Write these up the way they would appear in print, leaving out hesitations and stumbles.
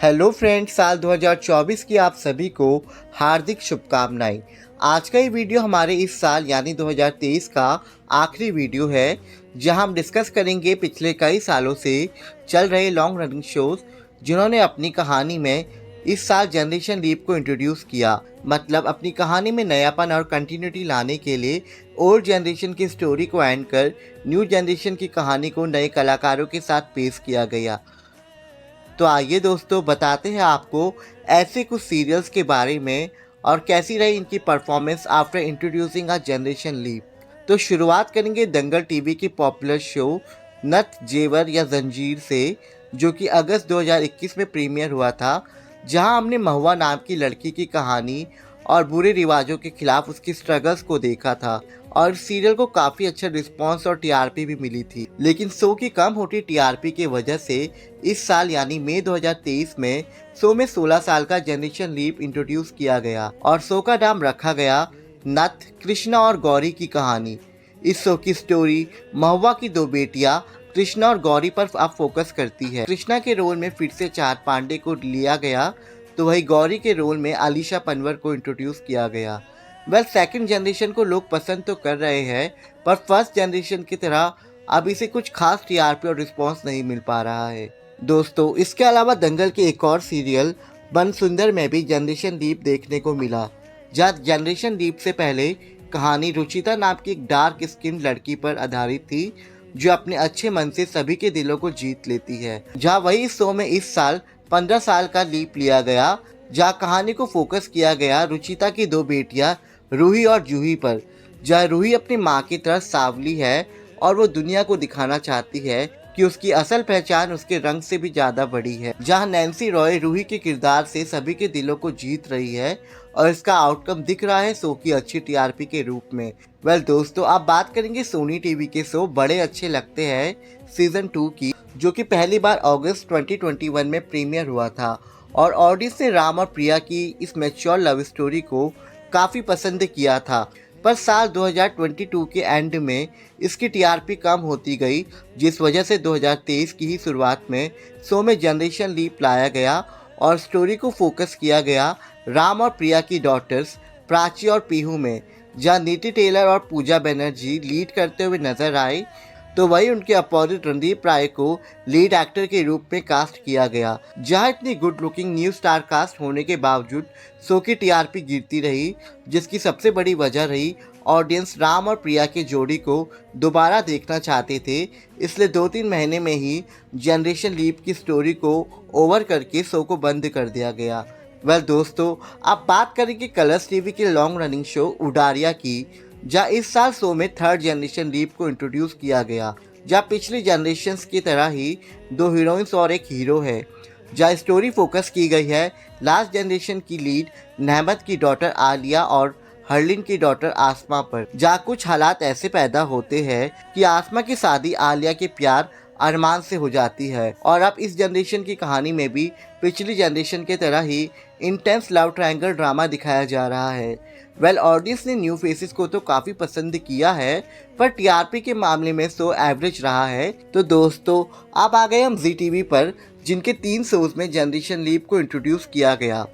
Hello friends, साल 2024 की आप सभी को हार्दिक शुभकामनाएं। आज का ये वीडियो हमारे इस साल यानी 2023 का आखिरी वीडियो है, जहां हम डिस्कस करेंगे पिछले कई सालों से चल रहे लॉन्ग रनिंग शोज जिन्होंने अपनी कहानी में इस साल जनरेशन लीप को इंट्रोड्यूस किया। मतलब अपनी कहानी में नयापन और कंटिन्यूटी लाने के लिए ओल्ड जनरेशन की स्टोरी को एंड कर न्यू जनरेशन की कहानी को नए कलाकारों के साथ पेश किया गया। तो आइए दोस्तों, बताते हैं आपको ऐसे कुछ सीरियल्स के बारे में और कैसी रही इनकी performance after introducing a generation leap. तो शुरुआत करेंगे दंगल टीवी की पॉपुलर शो नथ जेवर या जंजीर से, जो कि अगस्त 2021 में प्रीमियर हुआ था, जहां हमने महुआ नाम की लड़की की कहानी और बुरे रिवाजों के खिलाफ उसकी स्ट्रगल्स को देखा था। और सीरियल को काफ़ी अच्छा रिस्पांस और टीआरपी भी मिली थी। लेकिन शो की कम होती टीआरपी की वजह से इस साल यानी मई 2023 में शो में 16 साल का जनरेशन लीप इंट्रोड्यूस किया गया और शो का नाम रखा गया नथ, कृष्णा और गौरी की कहानी। इस शो की स्टोरी महुआ की दो बेटियां कृष्णा और गौरी पर अब फोकस करती है। कृष्णा के रोल में फिर से चार पांडे को लिया गया, तो वही गौरी के रोल में आलिशा पनवर को इंट्रोड्यूस किया गया। सेकंड जनरेशन को लोग पसंद तो कर रहे हैं, पर फर्स्ट जनरेशन की तरह अब इसे कुछ खास टीआरपी और रिस्पांस नहीं मिल पा रहा है। दोस्तों, इसके अलावा दंगल के एक और सीरियल बन सुंदर में भी जनरेशन लीप देखने को मिला, जहाँ जनरेशन लीप से पहले कहानी रुचिता नाम की एक डार्क स्किन लड़की पर आधारित थी, जो अपने अच्छे मन से सभी के दिलों को जीत लेती है। जहाँ वही इस शो में इस साल 15 साल का लीप लिया गया, जहाँ कहानी को फोकस किया गया रुचिता की दो बेटियां रूही और जूही पर। जहाँ रूही अपनी माँ की तरह सांवली है और वो दुनिया को दिखाना चाहती है कि उसकी असल पहचान उसके रंग से भी ज्यादा बड़ी है। जहाँ नैन्सी रॉय रूही के किरदार से सभी के दिलों को जीत रही है और इसका आउटकम दिख रहा है शो की अच्छी टीआरपी के रूप में। दोस्तों, आप बात करेंगे सोनी टीवी के शो बड़े अच्छे लगते हैं सीजन 2 की, जो कि पहली बार अगस्त 2021 में प्रीमियर हुआ था और ऑडियंस ने राम और प्रिया की इस मैच्योर लव स्टोरी को काफ़ी पसंद किया था। पर साल 2022 के एंड में इसकी टीआरपी कम होती गई, जिस वजह से 2023 की ही शुरुआत में शो में जनरेशन लीप लाया गया और स्टोरी को फोकस किया गया राम और प्रिया की डॉटर्स प्राची और पीहू में, जहां नीति टेलर और पूजा बनर्जी लीड करते हुए नजर आए, तो वही उनके अपोजिट रणदीप राय को लीड एक्टर के रूप में कास्ट किया गया। जहां इतनी good looking new star cast होने के बावजूद शो की टीआरपी गिरती रही, जिसकी सबसे बड़ी वजह रही ऑडियंस राम और प्रिया की जोड़ी को दोबारा देखना चाहते थे। इसलिए 2-3 महीने में ही जनरेशन लीप की स्टोरी को ओवर करके शो को बंद कर दिया गया। दोस्तों, आप बात करेंगे कलर्स टीवी के लॉन्ग रनिंग शो उडारिया की, जहाँ इस साल शो में थर्ड जनरेशन लीप को इंट्रोड्यूस किया गया, जहाँ पिछली जनरेशन्स की तरह ही दो हीरोइंस और एक हीरो है। जहाँ स्टोरी फोकस की गई है लास्ट जनरेशन की लीड नहमत की डॉटर आलिया और हरलिन की डॉटर आसमा पर। जहाँ कुछ हालात ऐसे पैदा होते हैं कि आसमा की शादी आलिया के प्यार अरमान से हो जाती है और अब इस जनरेशन की कहानी में भी पिछली जनरेशन की तरह ही इंटेंस लव ट्रायंगल ड्रामा दिखाया जा रहा है। ऑडियंस ने न्यू फेसेस को तो काफ़ी पसंद किया है, पर टीआरपी के मामले में शो एवरेज रहा है। तो दोस्तों, अब आ गए हम जी टीवी पर, जिनके 3 शोज में जनरेशन लीप को इंट्रोड्यूस किया गया।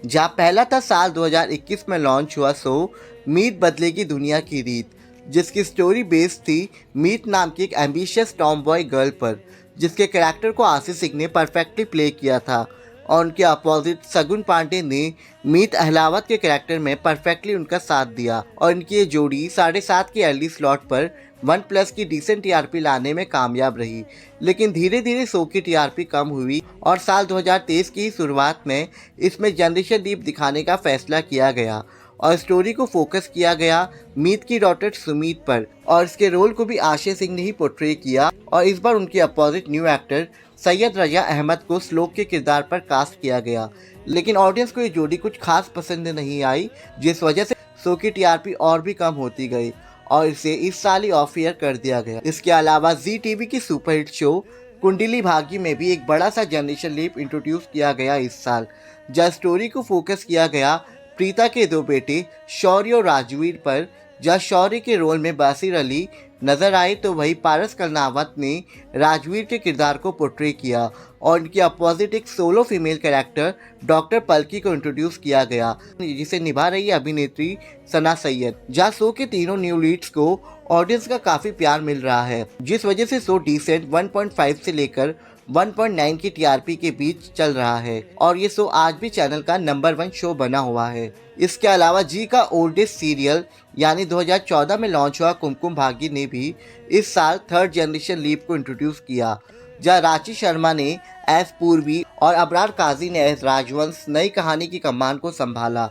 जहाँ पहला था साल 2021 में लॉन्च हुआ शो मीत बदलेगी दुनिया की रीत, जिसकी स्टोरी बेस्ड थी मीत नाम की एक एम्बिशियस टॉम बॉय गर्ल पर, जिसके कैरेक्टर को आशीष सिंह ने परफेक्टली प्ले किया था और उनके अपोजिट सगुन पांडे ने मीत अहलावत के कैरेक्टर में परफेक्टली उनका साथ दिया और इनकी ये जोड़ी 7.5 के अर्ली स्लॉट पर 1+ की डिसेंट टीआरपी लाने में कामयाब रही। लेकिन धीरे धीरे शो की टीआरपी कम हुई और साल 2023 की शुरुआत में इसमें जनरेशन लीप दिखाने का फैसला किया गया और स्टोरी को फोकस किया गया मीत की डॉटर सुमीत पर और इसके रोल को भी आशीष सिंह ने ही पोर्ट्रे किया और इस बार उनके अपोजिट न्यू एक्टर सैयद रजा अहमद को श्लोक के किरदार पर कास्ट किया गया। लेकिन ऑडियंस को ये जोड़ी कुछ खास पसंद नहीं आई, जिस वजह से शो की टीआरपी और भी कम होती गई और इसे इस साल ही ऑफ एयर कर दिया गया। इसके अलावा जी टीवी की सुपरहिट शो कुंडली भाग्य में भी एक बड़ा सा जनरेशन लीप इंट्रोड्यूस किया गया इस साल, जहाँ स्टोरी को फोकस किया गया प्रीता के दो बेटे शौर्य और राजवीर पर, जहाँ शौर्य के रोल में बासिर अली नजर आए तो वही पारस कलनावत ने राजवीर के किरदार को पोर्ट्रे किया और इनके अपोजिट एक सोलो फीमेल कैरेक्टर डॉक्टर पलकी को इंट्रोड्यूस किया गया, जिसे निभा रही है अभिनेत्री सना सैयद। जहाँ शो के तीनों न्यू लीड्स को ऑडियंस का काफी प्यार मिल रहा है, जिस वजह से शो डिसेंट 1.5 से लेकर 1.9 की टीआरपी के बीच चल रहा है और ये शो आज भी चैनल का नंबर 1 शो बना हुआ है। इसके अलावा जी का ओल्डेस्ट सीरियल यानी 2014 में लॉन्च हुआ कुमकुम भाग्य ने भी इस साल थर्ड जनरेशन लीप को इंट्रोड्यूस किया, जहाँ रांची शर्मा ने एस पूर्वी और अबरार काजी ने एस राजवंश नई कहानी की कमान को संभाला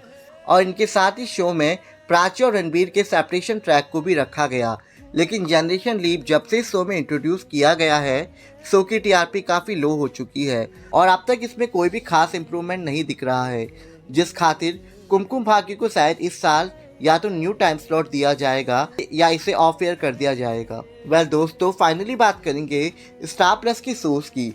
और इनके साथ ही शो में प्राची और रणबीर के सेपरेशन ट्रैक को भी रखा गया। लेकिन जनरेशन लीप जब से शो में इंट्रोड्यूस किया गया है, शो की टीआरपी काफ़ी लो हो चुकी है और अब तक इसमें कोई भी खास इम्प्रूवमेंट नहीं दिख रहा है, जिस खातिर कुमकुम भाग्य को शायद इस साल या तो न्यू टाइम स्लॉट दिया जाएगा या इसे ऑफ एयर कर दिया जाएगा। वेल दोस्तों, फाइनली बात करेंगे स्टार प्लस की शोज की,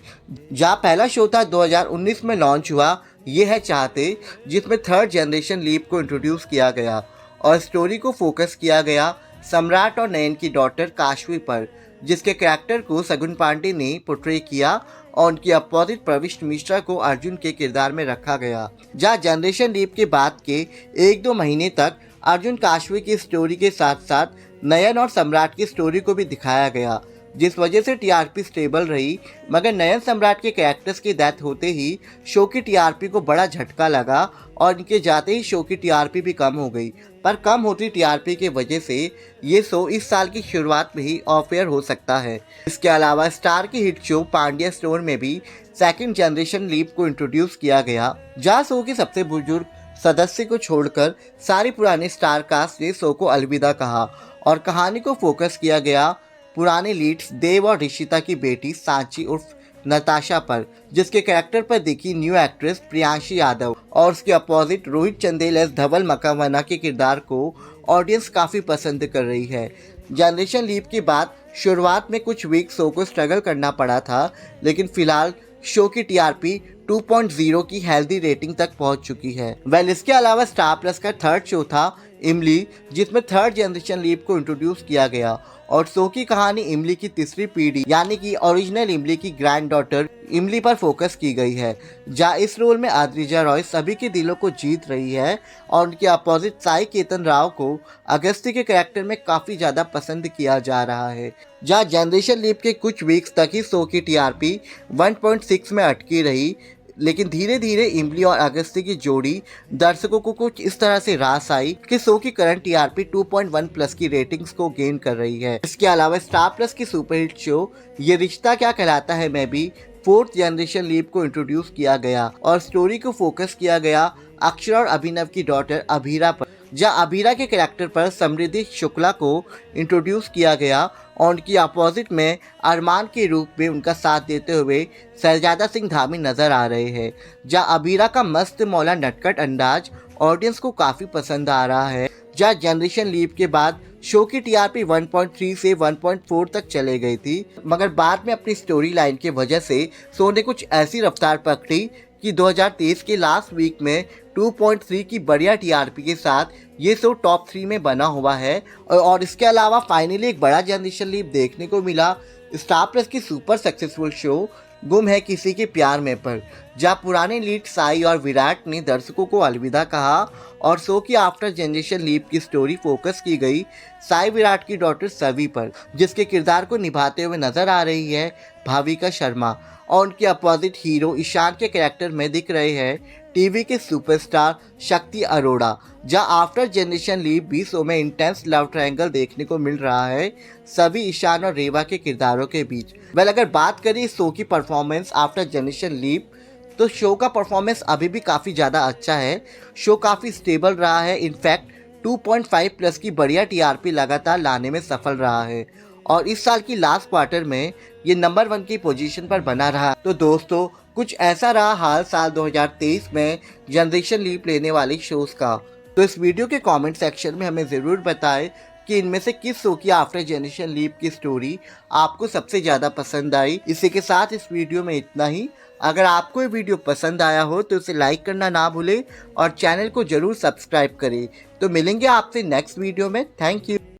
जहाँ पहला शो था 2019 में लॉन्च हुआ ये है चाहते, जिसमें थर्ड जनरेशन लीप को इंट्रोड्यूस किया गया और स्टोरी को फोकस किया गया सम्राट और नयन की डॉटर काशवी पर, जिसके कैरेक्टर को सगुन पांडे ने पोर्ट्रे किया और उनकी अपोजिट प्रविष्ट मिश्रा को अर्जुन के किरदार में रखा गया। जहाँ जनरेशन लीप के बाद के 1-2 महीने तक अर्जुन काशवी की स्टोरी के साथ साथ नयन और सम्राट की स्टोरी को भी दिखाया गया, जिस वजह से टीआरपी स्टेबल रही। मगर नयन सम्राट के कैरेक्टर्स की डेथ होते ही शो की टीआरपी को बड़ा झटका लगा और इनके जाते ही शो की टीआरपी भी कम हो गई। पर कम होती टीआरपी की वजह से ये शो इस साल की शुरुआत में ही ऑफ एयर हो सकता है। इसके अलावा स्टार की हिट शो पांड्या स्टोर में भी सेकंड जनरेशन लीप को इंट्रोड्यूस किया गया, जहाँ शो के सबसे बुजुर्ग सदस्य को छोड़कर सारी पुराने स्टार कास्ट ने शो को अलविदा कहा और कहानी को फोकस किया गया पुराने लीड्स देव और ऋषिता की बेटी सांची उर्फ नताशा पर, जिसके कैरेक्टर पर दिखी न्यू एक्ट्रेस प्रियांशी यादव और उसके अपोजिट रोहित चंदेल एस धवल मकावना के किरदार को ऑडियंस काफ़ी पसंद कर रही है। जनरेशन लीप के बाद शुरुआत में कुछ वीक शो को स्ट्रगल करना पड़ा था, लेकिन फिलहाल शो की टीआरपी 2.0 की हेल्दी रेटिंग तक पहुंच चुकी है। वेल, इसके अलावा स्टार प्लस का थर्ड शो था इमली, जिसमें थर्ड जनरेशन लीप को इंट्रोड्यूस किया गया और शो की कहानी इमली की तीसरी पीढ़ी यानी कि ओरिजिनल इमली की ग्रैंड डॉटर इमली पर फोकस की गई है, जहाँ इस रोल में आद्रिजा रॉय सभी के दिलों को जीत रही है और उनके अपोजिट साई केतन राव को अगस्ती के कैरेक्टर में काफ़ी ज़्यादा पसंद किया जा रहा है। जहाँ जनरेशन लीप के कुछ वीक्स तक ही शो की टीआरपी 1.6 में अटकी रही, लेकिन धीरे धीरे इमली और अगस्ती की जोड़ी दर्शकों को कुछ इस तरह से रास आई कि शो की करंट टीआरपी 2.1 प्लस की रेटिंग्स को गेन कर रही है। इसके अलावा स्टार प्लस की सुपरहिट शो ये रिश्ता क्या कहलाता है में भी फोर्थ जनरेशन लीप को इंट्रोड्यूस किया गया और स्टोरी को फोकस किया गया अक्षरा और अभिनव की डॉटर अभीरा पर, जहाँ अभीरा के कैरेक्टर पर समृद्धि शुक्ला को इंट्रोड्यूस किया गया और उनकी अपोजिट में अरमान के रूप में उनका साथ देते हुए शहजादा सिंह धामी नजर आ रहे हैं। जहाँ अभीरा का मस्त मौला नटखट अंदाज ऑडियंस को काफ़ी पसंद आ रहा है। जहाँ जनरेशन लीप के बाद शो की टीआरपी 1.3 से 1.4 तक चले गई थी, मगर बाद में अपनी स्टोरी लाइन की वजह से शो ने कुछ ऐसी रफ्तार पकड़ी कि 2023 के लास्ट वीक में 2.3 की बढ़िया टीआरपी के साथ ये शो टॉप 3 में बना हुआ है। और इसके अलावा फाइनली एक बड़ा जनरेशन लीप देखने को मिला स्टार प्लस की सुपर सक्सेसफुल शो गुम है किसी के प्यार में पर, जहाँ पुराने लीड साई और विराट ने दर्शकों को अलविदा कहा और शो की आफ्टर जनरेशन लीप की स्टोरी फोकस की गई साई विराट की डॉटर सवी पर, जिसके किरदार को निभाते हुए नजर आ रही है भाविका शर्मा और उनके अपोजिट हीरो ईशान के कैरेक्टर में दिख रहे हैं टीवी के सुपरस्टार शक्ति अरोड़ा। जहां आफ्टर जनरेशन लीप भी शो में इंटेंस लव ट्रायंगल देखने को मिल रहा है सभी ईशान और रेवा के किरदारों के बीच। वेल, अगर बात करें इस शो की परफॉर्मेंस आफ्टर जनरेशन लीप, तो शो का परफॉर्मेंस अभी भी काफ़ी ज़्यादा अच्छा है। शो काफ़ी स्टेबल रहा है, इनफैक्ट 2.5 प्लस की बढ़िया टीआरपी लगातार लाने में सफल रहा है और इस साल की लास्ट क्वार्टर में ये नंबर 1 की पोजीशन पर बना रहा। तो दोस्तों, कुछ ऐसा रहा हाल साल 2023 में जनरेशन लीप लेने वाली शोज़ का। तो इस वीडियो के कमेंट सेक्शन में हमें ज़रूर बताएं कि इनमें से किस शो की आफ्टर जनरेशन लीप की स्टोरी आपको सबसे ज़्यादा पसंद आई। इसी के साथ इस वीडियो में इतना ही। अगर आपको ये वीडियो पसंद आया हो तो इसे लाइक करना ना भूलें और चैनल को ज़रूर सब्सक्राइब करें। तो मिलेंगे आपसे नेक्स्ट वीडियो में। Thank you.